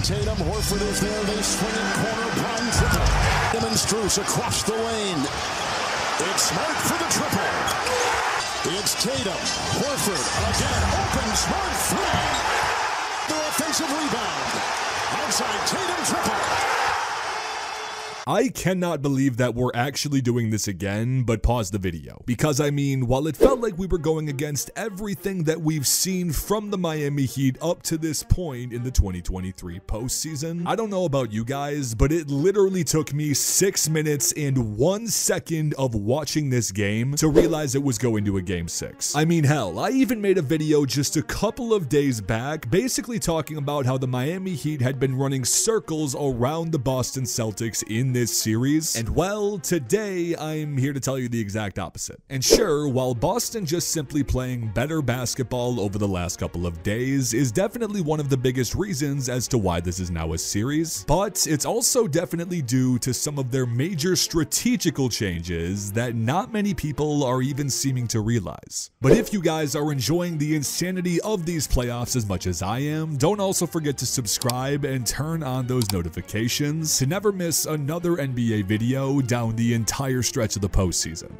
Tatum, Horford is there, they swing in corner, Brown triple. Demonstrates across the lane. It's Smart for the triple. It's Tatum, Horford again, open, Smart three. The offensive rebound. Outside Tatum triple. I cannot believe that we're actually doing this again, but pause the video. Because I mean, while it felt like we were going against everything that we've seen from the Miami Heat up to this point in the 2023 postseason, I don't know about you guys, but it literally took me 6 minutes and 1 second of watching this game to realize it was going to a game 6. I mean, hell, I even made a video just a couple of days back, basically talking about how the Miami Heat had been running circles around the Boston Celtics in this series, and well, today I'm here to tell you the exact opposite. And sure, while Boston just simply playing better basketball over the last couple of days is definitely one of the biggest reasons as to why this is now a series, but it's also definitely due to some of their major strategical changes that not many people are even seeming to realize. But if you guys are enjoying the insanity of these playoffs as much as I am, don't also forget to subscribe and turn on those notifications to never miss another NBA video down the entire stretch of the postseason.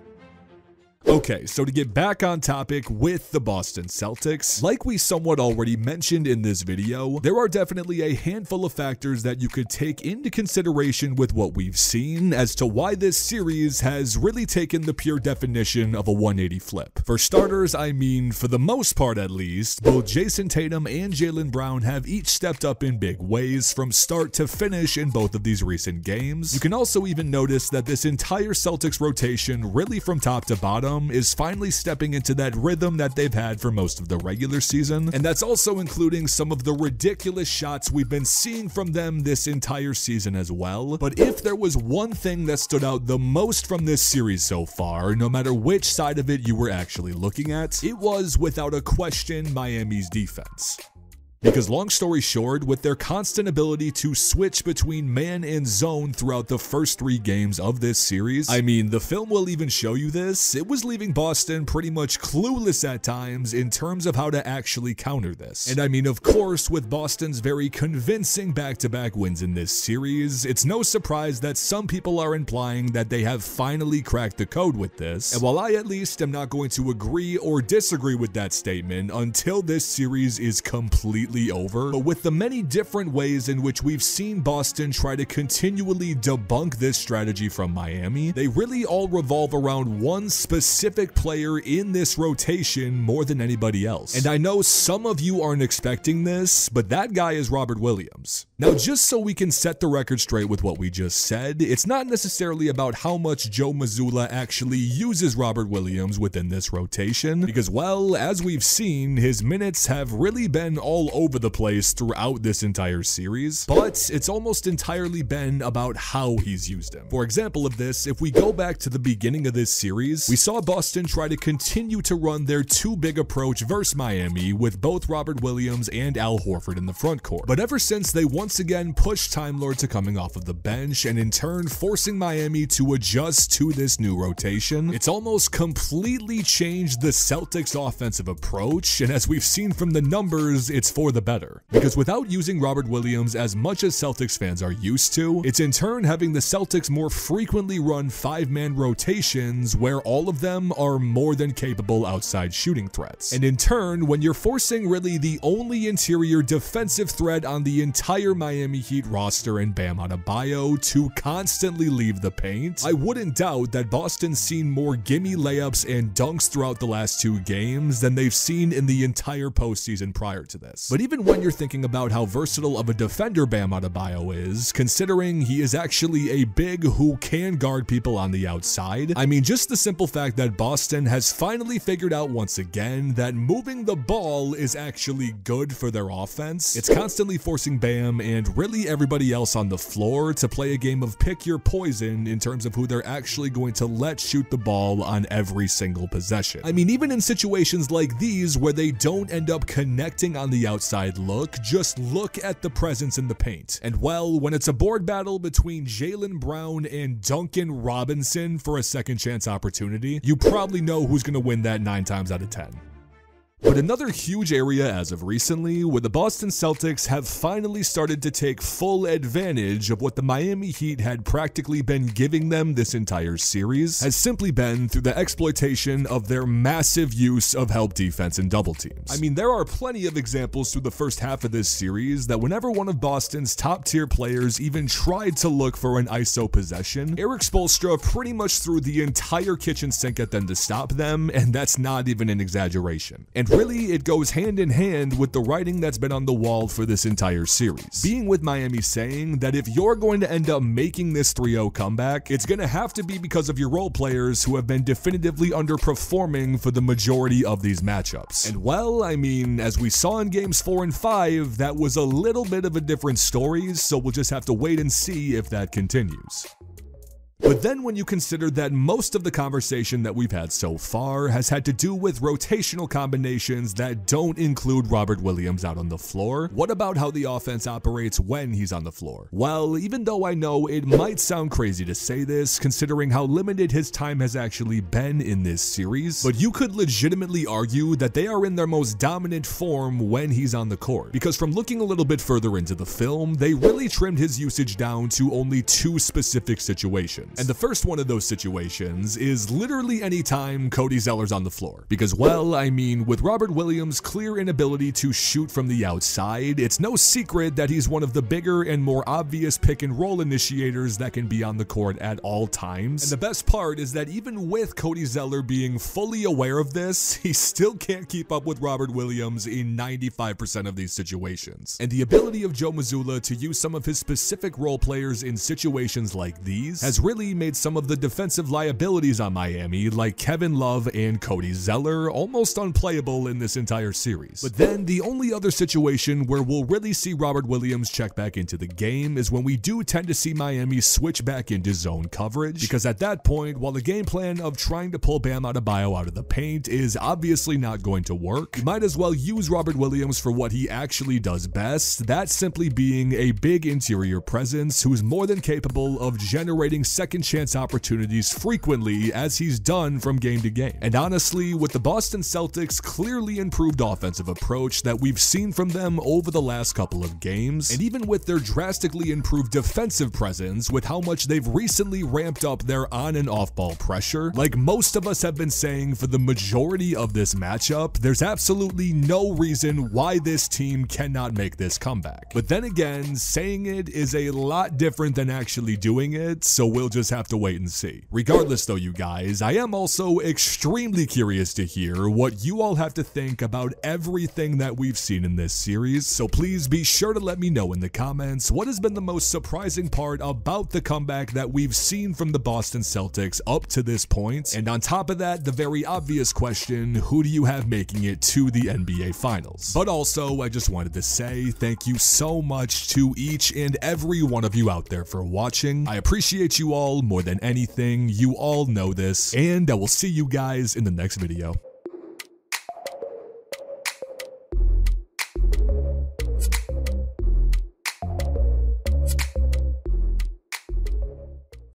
Okay, so to get back on topic with the Boston Celtics, like we somewhat already mentioned in this video, there are definitely a handful of factors that you could take into consideration with what we've seen as to why this series has really taken the pure definition of a 180 flip. For starters, I mean, for the most part at least, both Jayson Tatum and Jaylen Brown have each stepped up in big ways from start to finish in both of these recent games. You can also even notice that this entire Celtics rotation, really from top to bottom, is finally stepping into that rhythm that they've had for most of the regular season, and that's also including some of the ridiculous shots we've been seeing from them this entire season as well. But if there was one thing that stood out the most from this series so far, no matter which side of it you were actually looking at, it was without a question Miami's defense. Because long story short, with their constant ability to switch between man and zone throughout the first 3 games of this series, I mean, the film will even show you this, it was leaving Boston pretty much clueless at times in terms of how to actually counter this. And I mean, of course, with Boston's very convincing back-to-back wins in this series, it's no surprise that some people are implying that they have finally cracked the code with this. And while I at least am not going to agree or disagree with that statement until this series is completely over, but with the many different ways in which we've seen Boston try to continually debunk this strategy from Miami, they really all revolve around one specific player in this rotation more than anybody else. And I know some of you aren't expecting this, but that guy is Robert Williams. Now, just so we can set the record straight with what we just said, it's not necessarily about how much Joe Mazzulla actually uses Robert Williams within this rotation, because, well, as we've seen, his minutes have really been all over the place throughout this entire series, but it's almost entirely been about how he's used him. For example of this, if we go back to the beginning of this series, we saw Boston try to continue to run their 2-big approach versus Miami with both Robert Williams and Al Horford in the front court. But ever since they once again pushed Time Lord to coming off of the bench and in turn forcing Miami to adjust to this new rotation, it's almost completely changed the Celtics' offensive approach, and as we've seen from the numbers, it's for the better. Because without using Robert Williams as much as Celtics fans are used to, it's in turn having the Celtics more frequently run 5-man rotations where all of them are more than capable outside shooting threats. And in turn, when you're forcing really the only interior defensive threat on the entire Miami Heat roster in Bam Adebayo to constantly leave the paint, I wouldn't doubt that Boston's seen more gimme layups and dunks throughout the last 2 games than they've seen in the entire postseason prior to this. But even when you're thinking about how versatile of a defender Bam Adebayo is, considering he is actually a big who can guard people on the outside, I mean, just the simple fact that Boston has finally figured out once again that moving the ball is actually good for their offense. It's constantly forcing Bam and really everybody else on the floor to play a game of pick your poison in terms of who they're actually going to let shoot the ball on every single possession. I mean, even in situations like these where they don't end up connecting on the outside look, just look at the presence in the paint. And well, when it's a board battle between Jaylen Brown and Duncan Robinson for a second chance opportunity, you probably know who's going to win that 9 times out of 10. But another huge area as of recently, where the Boston Celtics have finally started to take full advantage of what the Miami Heat had practically been giving them this entire series, has simply been through the exploitation of their massive use of help defense and double teams. I mean, there are plenty of examples through the first half of this series that whenever one of Boston's top tier players even tried to look for an ISO possession, Erik Spoelstra pretty much threw the entire kitchen sink at them to stop them, and that's not even an exaggeration. And really, it goes hand in hand with the writing that's been on the wall for this entire series. Being with Miami saying that if you're going to end up making this 3-0 comeback, it's going to have to be because of your role players who have been definitively underperforming for the majority of these matchups. And well, I mean, as we saw in games 4 and 5, that was a little bit of a different story, so we'll just have to wait and see if that continues. But then when you consider that most of the conversation that we've had so far has had to do with rotational combinations that don't include Robert Williams out on the floor, what about how the offense operates when he's on the floor? Well, even though I know it might sound crazy to say this, considering how limited his time has actually been in this series, but you could legitimately argue that they are in their most dominant form when he's on the court. Because from looking a little bit further into the film, they really trimmed his usage down to only 2 specific situations. And the first one of those situations is literally any time Cody Zeller's on the floor. Because, well, I mean, with Robert Williams' clear inability to shoot from the outside, it's no secret that he's one of the bigger and more obvious pick and roll initiators that can be on the court at all times. And the best part is that even with Cody Zeller being fully aware of this, he still can't keep up with Robert Williams in 95% of these situations. And the ability of Joe Mazzulla to use some of his specific role players in situations like these has really made some of the defensive liabilities on Miami, like Kevin Love and Cody Zeller, almost unplayable in this entire series. But then the only other situation where we'll really see Robert Williams check back into the game is when we do tend to see Miami switch back into zone coverage, because at that point, while the game plan of trying to pull Bam Adebayo out of the paint is obviously not going to work, you might as well use Robert Williams for what he actually does best, that simply being a big interior presence who's more than capable of generating second chance opportunities frequently, as he's done from game to game. And honestly, with the Boston Celtics' clearly improved offensive approach that we've seen from them over the last couple of games, and even with their drastically improved defensive presence with how much they've recently ramped up their on and off ball pressure, like most of us have been saying for the majority of this matchup, there's absolutely no reason why this team cannot make this comeback. But then again, saying it is a lot different than actually doing it, so we'll just have to wait and see. Regardless though, you guys, I am also extremely curious to hear what you all have to think about everything that we've seen in this series, so please be sure to let me know in the comments what has been the most surprising part about the comeback that we've seen from the Boston Celtics up to this point, and on top of that, the very obvious question, who do you have making it to the NBA Finals? But also, I just wanted to say thank you so much to each and every one of you out there for watching. I appreciate you all more than anything. You all know this, and I will see you guys in the next video.